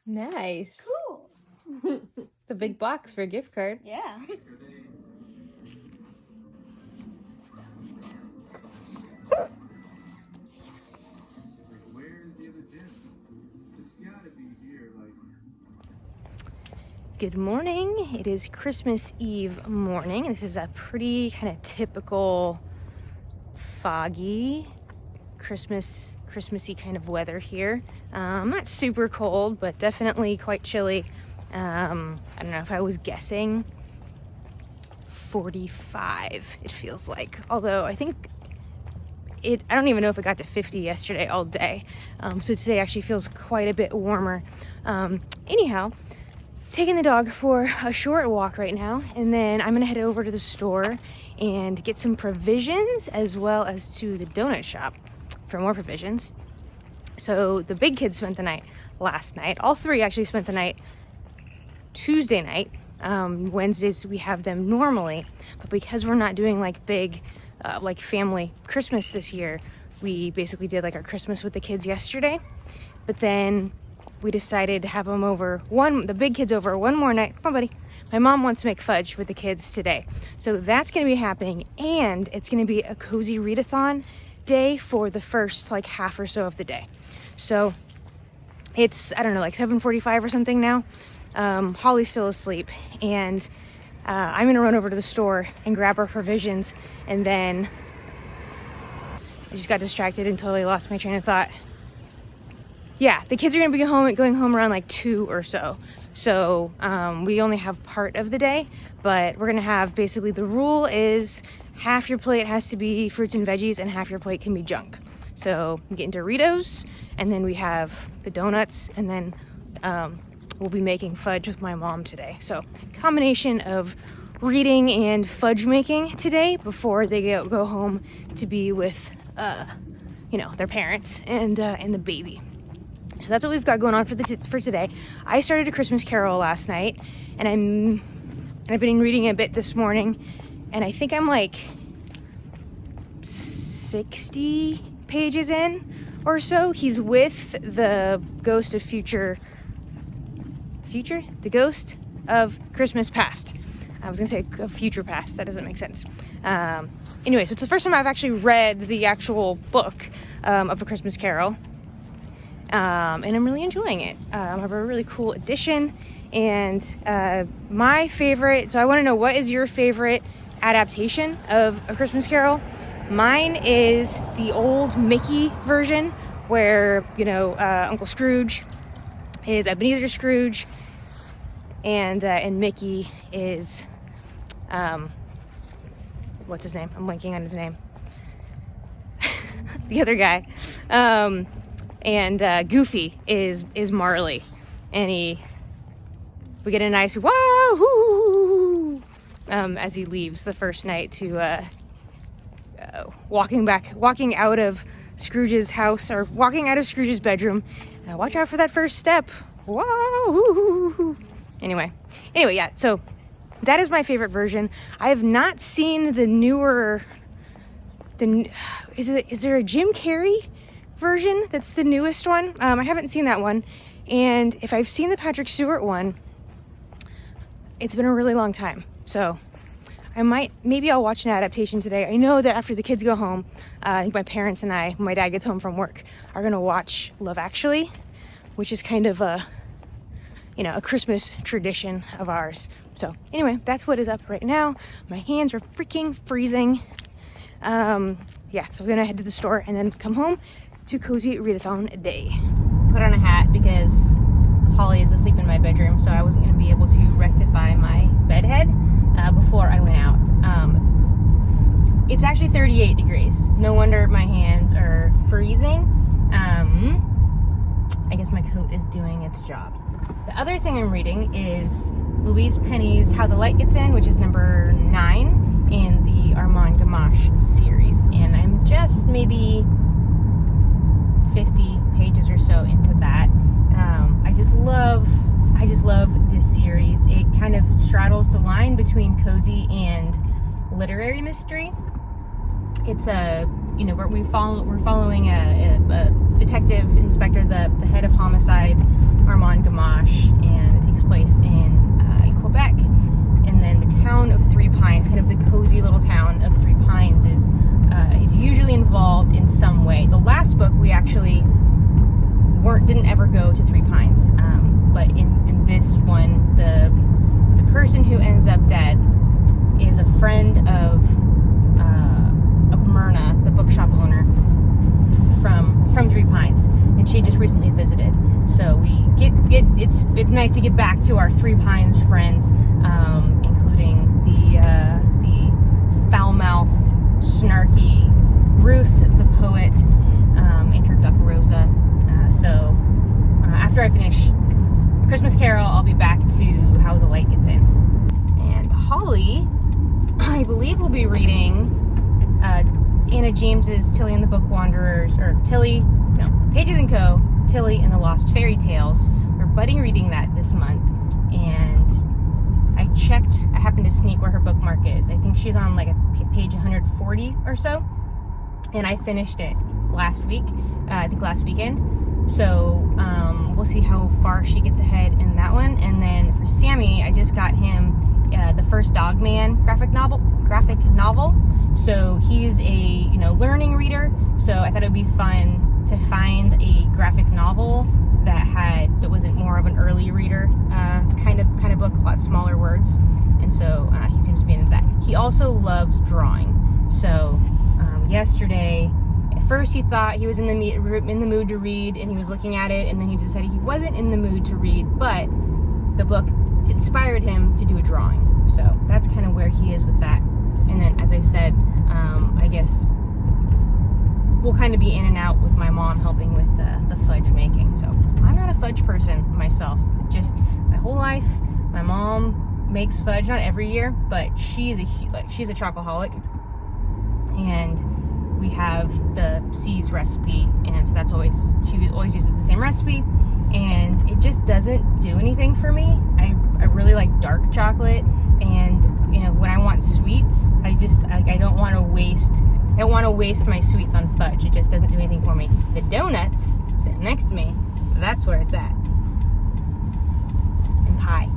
Nice. Cool. It's a big box for a gift card. Yeah. Good morning. It is Christmas Eve morning. This is a pretty kind of typical foggy Christmassy kind of weather here. Not super cold, but definitely quite chilly. I don't know if I was guessing 45, it feels like. Although I think I don't even know if it got to 50 yesterday all day. So today actually feels quite a bit warmer. Anyhow, taking the dog for a short walk right now, and then I'm gonna head over to the store and get some provisions as well as to the donut shop for more provisions. So the big kids spent the night last night. All three actually spent the night Tuesday night. Wednesdays we have them normally, but because we're not doing like big like family Christmas this year, we basically did like our Christmas with the kids yesterday, but then we decided to have them over, the big kids over one more night. Come on, buddy. My mom wants to make fudge with the kids today. So that's going to be happening, and it's going to be a cozy readathon day for the first like half or so of the day. So it's, I don't know, like 7:45 or something now. Holly's still asleep, and I'm going to run over to the store and grab our provisions, and then I just got distracted and totally lost my train of thought. Yeah, the kids are going to be going home around like 2 or so. So we only have part of the day, but we're going to have basically the rule is half your plate has to be fruits and veggies and half your plate can be junk. So we get Doritos, and then we have the donuts, and then we'll be making fudge with my mom today. So combination of reading and fudge making today before they go home to be with their parents and the baby. So that's what we've got going on for today. I started A Christmas Carol last night, and I've been reading a bit this morning, and I think I'm like 60 pages in or so. He's with the ghost of the ghost of Christmas past. I was gonna say of future past. That doesn't make sense. Anyway, so it's the first time I've actually read the actual book of A Christmas Carol. And I'm really enjoying it. I have a really cool edition, and my favorite, so I want to know, what is your favorite adaptation of A Christmas Carol? Mine is the old Mickey version where, Uncle Scrooge is Ebenezer Scrooge, and Mickey is, what's his name? I'm blanking on his name. The other guy. And Goofy is Marley, and we get a nice wahoo as he leaves the first night to walking out of Scrooge's house, or walking out of Scrooge's bedroom. Watch out for that first step. Wahoo! Anyway, yeah. So that is my favorite version. I have not seen the newer. Is there a Jim Carrey version that's the newest one? I haven't seen that one, and if I've seen the Patrick Stewart one, it's been a really long time, so maybe I'll watch an adaptation today. I know that after the kids go home, I think my parents and I, when my dad gets home from work, are gonna watch Love Actually, which is kind of a Christmas tradition of ours. So anyway, that's what is up right now. My hands are freaking freezing. So we're gonna head to the store and then come home to cozy readathon day. Put on a hat because Holly is asleep in my bedroom, so I wasn't going to be able to rectify my bed head before I went out. It's actually 38 degrees. No wonder my hands are freezing. I guess my coat is doing its job. The other thing I'm reading is Louise Penny's How the Light Gets In, which is number 9 in the Armand Gamache series, and I'm just maybe 50 pages or so into that. I just love this series. It kind of straddles the line between cozy and literary mystery. It's a we're following a detective inspector, the head of homicide, Armand Gamache, and it takes place in Quebec. And then the town of Three Pines, kind of the cozy little town of Three Pines, is usually involved in some way. The last book we actually didn't ever go to Three Pines, but in this one, the person who ends up dead is a friend of Myrna, the bookshop owner from Three Pines, and she just recently visited. So we it's nice to get back to our Three Pines friends, including the foul-mouthed, snarky Ruth, the poet, and her duck Rosa. So after I finish A Christmas Carol, I'll be back to How the Light Gets In. And Holly, I believe, will be reading Anna James's Tilly and the Book Wanderers, or Pages & Co., Tilly and the Lost Fairy Tales. We're budding reading that this month, and I checked, I happened to sneak where her bookmark is. I think she's on like a page 140 or so, and I finished it last week, I think last weekend. So we'll see how far she gets ahead in that one. And then for Sammy, I just got him the first Dogman graphic novel. So he's a learning reader. So I thought it would be fun to find a graphic novel that wasn't more of an early reader kind of book, a lot smaller words. And so he seems to be into that. He also loves drawing. So yesterday, at first he thought he was in the mood to read, and he was looking at it, and then he decided he wasn't in the mood to read, but the book inspired him to do a drawing. So that's kind of where he is with that. And then, as I said, I guess we'll kind of be in and out with my mom helping with the fudge making. So I'm not a fudge person myself. Just my whole life, my mom makes fudge, not every year, but she's a chocoholic, and we have the C's recipe, and so she always uses the same recipe, and it just doesn't do anything for me. I really like dark chocolate, and when I want sweets, I don't want to waste my sweets on fudge. It just doesn't do anything for me. The donuts sitting next to me, that's where it's at. And pie.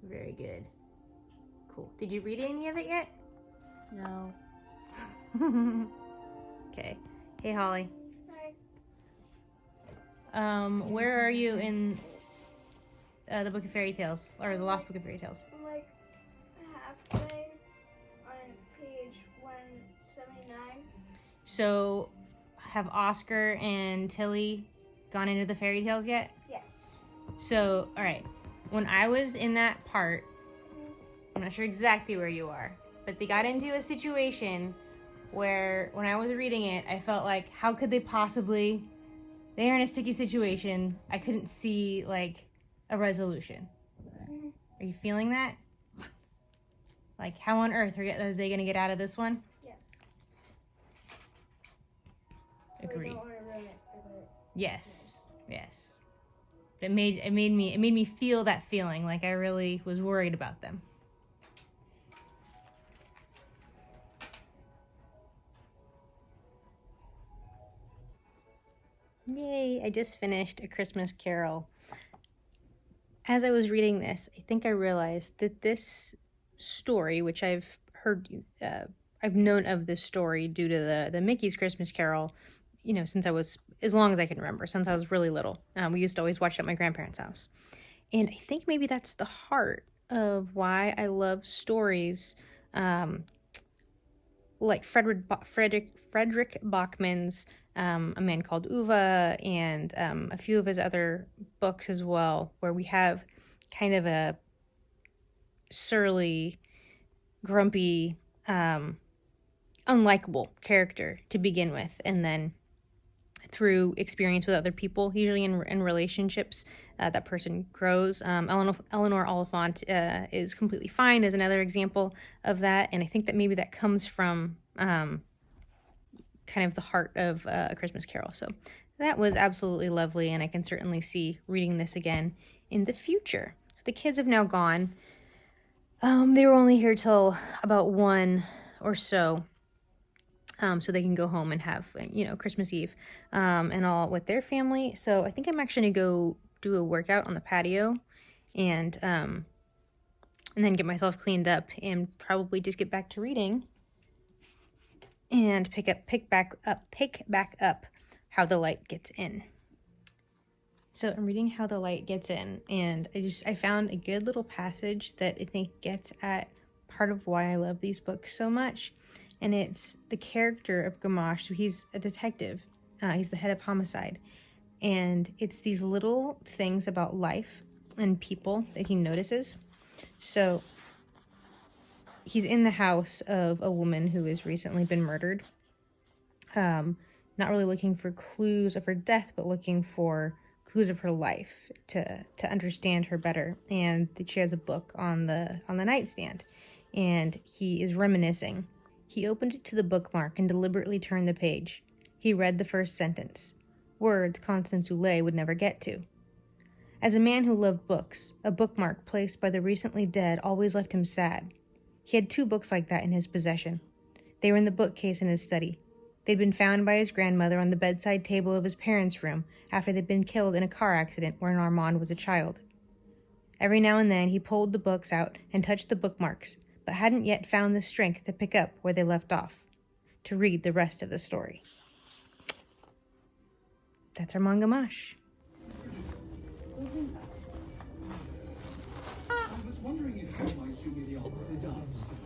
Very good. Cool. Did you read any of it yet? No. Okay. Hey, Holly. Hi. Where are you in the Book of Fairy Tales, or the Lost Book of Fairy Tales? I'm like halfway on page 179. So, have Oscar and Tilly gone into the fairy tales yet? Yes. So, all right. When I was in that part, I'm not sure exactly where you are, but they got into a situation where when I was reading it, I felt like, how could they possibly, they're in a sticky situation. I couldn't see like a resolution. Are you feeling that? Like, how on earth are they going to get out of this one? Yes. Agreed. I don't want to ruin it for the Yes. Yes. It made me feel that feeling, like I really was worried about them. Yay, I just finished A Christmas Carol. As I was reading this, I think I realized that this story, which I've known of this story due to the Mickey's Christmas Carol, since I was, as long as I can remember, since I was really little. We used to always watch it at my grandparents' house. And I think maybe that's the heart of why I love stories like Frederick Bachman's A Man Called Uva, and a few of his other books as well, where we have kind of a surly, grumpy unlikable character to begin with, and then through experience with other people, usually in relationships, that person grows. Eleanor Oliphant is completely fine as another example of that, and I think that maybe that comes from kind of the heart of A Christmas Carol. So that was absolutely lovely, and I can certainly see reading this again in the future. So the kids have now gone. They were only here till about 1 or so. So they can go home and have, Christmas Eve and all with their family. So I think I'm actually going to go do a workout on the patio and then get myself cleaned up and probably just get back to reading and pick back up How the Light Gets In. So I'm reading How the Light Gets In, and I found a good little passage that I think gets at part of why I love these books so much. And it's the character of Gamache. So he's a detective. He's the head of homicide. And it's these little things about life and people that he notices. So he's in the house of a woman who has recently been murdered. Not really looking for clues of her death, but looking for clues of her life to understand her better. And she has a book on the nightstand. And he is reminiscing. He opened it to the bookmark and deliberately turned the page. He read the first sentence, words Constance Oulet would never get to. As a man who loved books, a bookmark placed by the recently dead always left him sad. He had 2 books like that in his possession. They were in the bookcase in his study. They'd been found by his grandmother on the bedside table of his parents' room after they'd been killed in a car accident when Armand was a child. Every now and then he pulled the books out and touched the bookmarks, but hadn't yet found the strength to pick up where they left off, to read the rest of the story. That's Armand Gamache. I was wondering if you might do me the honor of the dance tonight.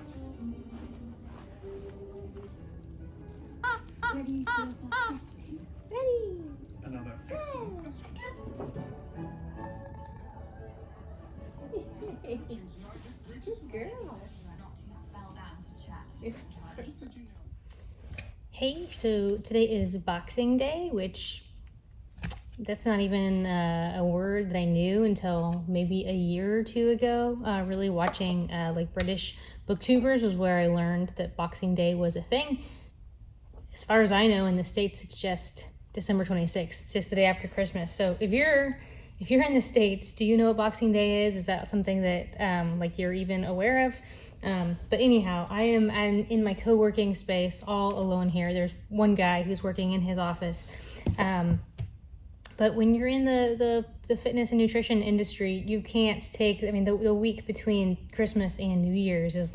Where do you see yourself settling? Ready. Another excellent question. Good girl. Not too spellbound to chat. Did you know? Hey, so today is Boxing Day, which that's not even a word that I knew until maybe a year or 2 ago. Really watching British booktubers was where I learned that Boxing Day was a thing. As far as I know, in the States, it's just December 26th. It's just the day after Christmas. So if you're in the States, do you know what Boxing Day is? Is that something that you're even aware of? But anyhow, I'm in my co-working space all alone here. There's one guy who's working in his office. But when you're in the fitness and nutrition industry, you can't take, the week between Christmas and New Year's is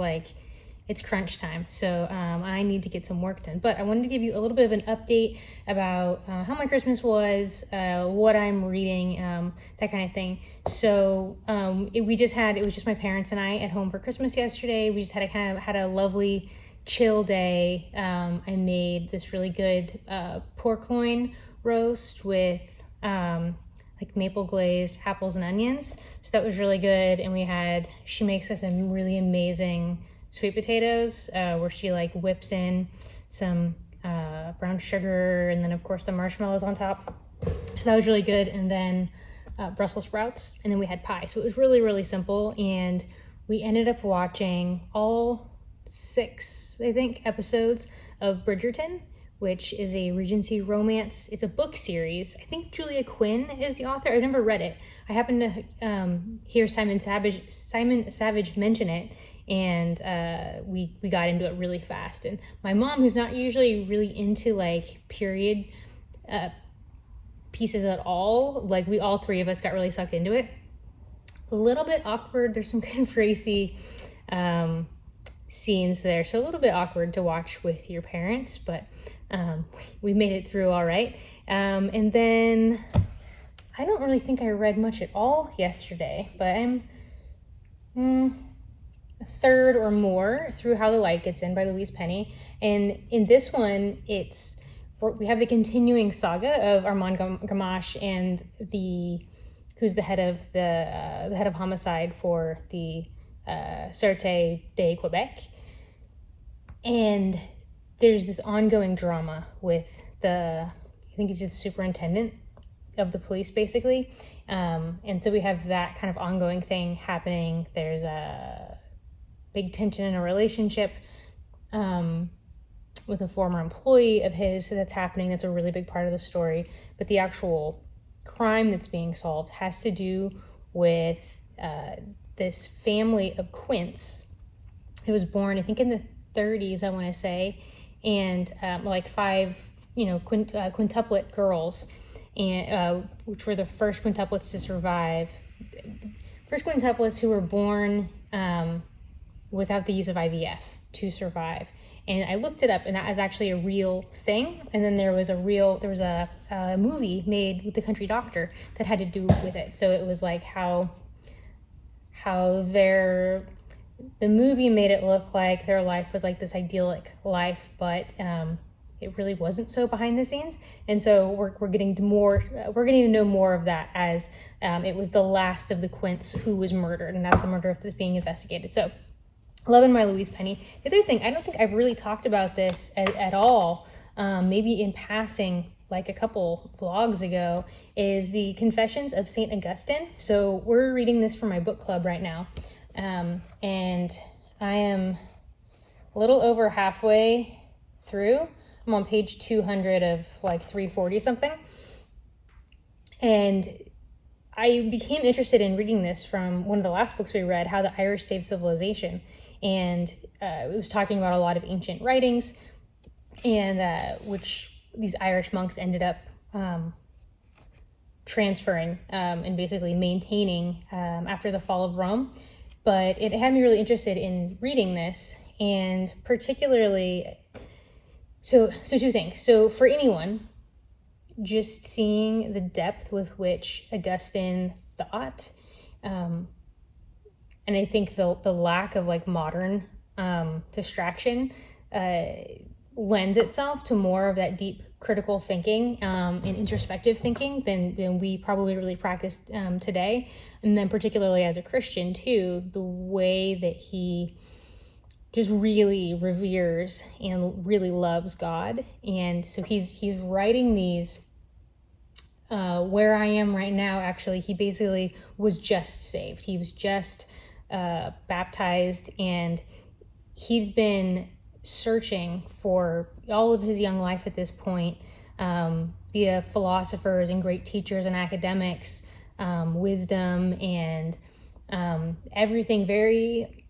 it's crunch time. So I need to get some work done. But I wanted to give you a little bit of an update about how my Christmas was, what I'm reading, that kind of thing. So it was just my parents and I at home for Christmas yesterday. We just had a lovely chill day. I made this really good pork loin roast with maple glazed apples and onions. So that was really good. And she makes us a really amazing sweet potatoes where she whips in some brown sugar and then of course the marshmallows on top. So that was really good. And then Brussels sprouts, and then we had pie. So it was really, really simple. And we ended up watching all 6, I think, episodes of Bridgerton, which is a Regency romance. It's a book series. I think Julia Quinn is the author. I've never read it. I happened to hear Simon Savage mention it, and we got into it really fast. And my mom, who's not usually really into period pieces at all, we all 3 of us got really sucked into it. A little bit awkward. There's some kind of racy scenes there, so a little bit awkward to watch with your parents, but we made it through all right. And then I don't really think I read much at all yesterday, but I'm a third or more through How the Light Gets In by Louise Penny. And in this one, we have the continuing saga of Armand Gamache and who's the head of homicide for the Sûreté de Quebec. And there's this ongoing drama with I think he's the superintendent of the police, basically. And so we have that kind of ongoing thing happening. There's a big tension in a relationship with a former employee of his that's happening. That's a really big part of the story. But the actual crime that's being solved has to do with this family of Quints. It was born, I think, in the 30s, I want to say, and like 5, quintuplet girls, and which were the first quintuplets to survive. First quintuplets who were born without the use of IVF to survive. And I looked it up, and that is actually a real thing. And then there was a movie made with the country doctor that had to do with it. So it was like how the movie made it look like their life was like this idyllic life, but it really wasn't so behind the scenes. And so we're getting to know more of that as it was the last of the Quints who was murdered, and that's the murder that's being investigated. So loving my Louise Penny. The other thing, I don't think I've really talked about this at all, maybe in passing like a couple vlogs ago, is the Confessions of St. Augustine. So we're reading this for my book club right now. And I am a little over halfway through. I'm on page 200 of like 340 something. And I became interested in reading this from one of the last books we read, How the Irish Saved Civilization. And it was talking about a lot of ancient writings, and which these Irish monks ended up transferring and basically maintaining after the fall of Rome. But it had me really interested in reading this, and particularly, so 2 things. So for anyone, just seeing the depth with which Augustine thought, and I think the lack of like modern distraction lends itself to more of that deep critical thinking and introspective thinking than we probably really practice today. And then particularly as a Christian too, the way that he just really reveres and really loves God. And so he's writing these where I am right now. Actually, he basically was just saved. He was just baptized, and he's been searching for all of his young life at this point via philosophers and great teachers and academics, wisdom and everything very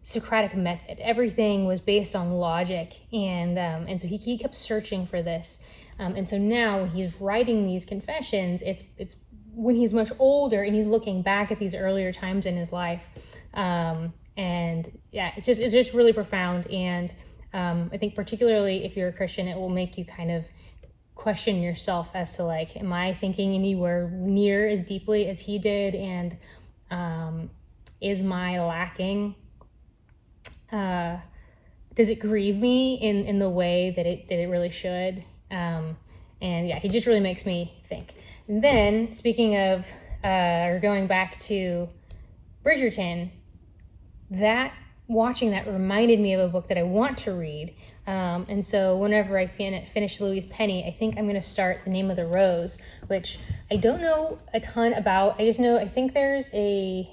Socratic method. Everything was based on logic, and so he kept searching for this. And so now when he's writing these confessions, it's when he's much older and he's looking back at these earlier times in his life. And yeah, it's just really profound. And I think particularly if you're a Christian, it will make you kind of question yourself as to like, am I thinking anywhere near as deeply as he did? And is my lacking? Does it grieve me in the way that it really should? And yeah, he just really makes me think. And then speaking of, or going back to Bridgerton, watching that reminded me of a book that I want to read. And so whenever I finish Louise Penny, I think I'm going to start The Name of the Rose, which I don't know a ton about. I just know, I think there's I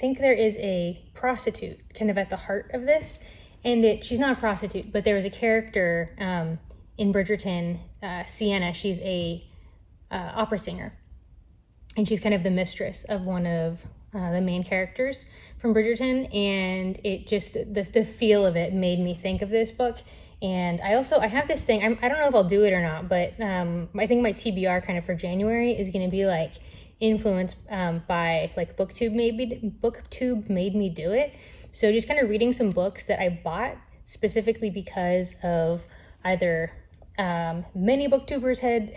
think there is a prostitute kind of at the heart of this. And she's not a prostitute, but there was a character in Bridgerton, Sienna. She's a opera singer, and she's kind of the mistress of one of the main characters from Bridgerton. And it just, the feel of it made me think of this book. And I have this thing, I don't know if I'll do it or not, but I think my TBR kind of for January is going to be like influenced by like BookTube made me do it. So just kind of reading some books that I bought specifically because of either many booktubers had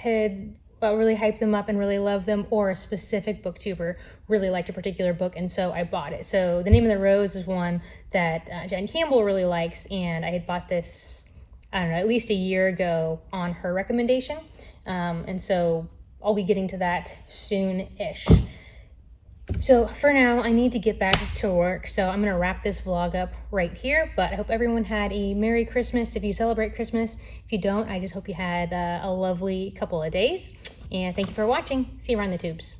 really hyped them up and really loved them, or a specific booktuber really liked a particular book, and so I bought it. So The Name of the Rose is one that Jen Campbell really likes, and I had bought this, I don't know, at least a year ago on her recommendation. And so I'll be getting to that soon-ish. So for now, I need to get back to work, so I'm gonna wrap this vlog up right here, but I hope everyone had a Merry Christmas if you celebrate Christmas. If you don't, I just hope you had a lovely couple of days, and thank you for watching. See you around the tubes.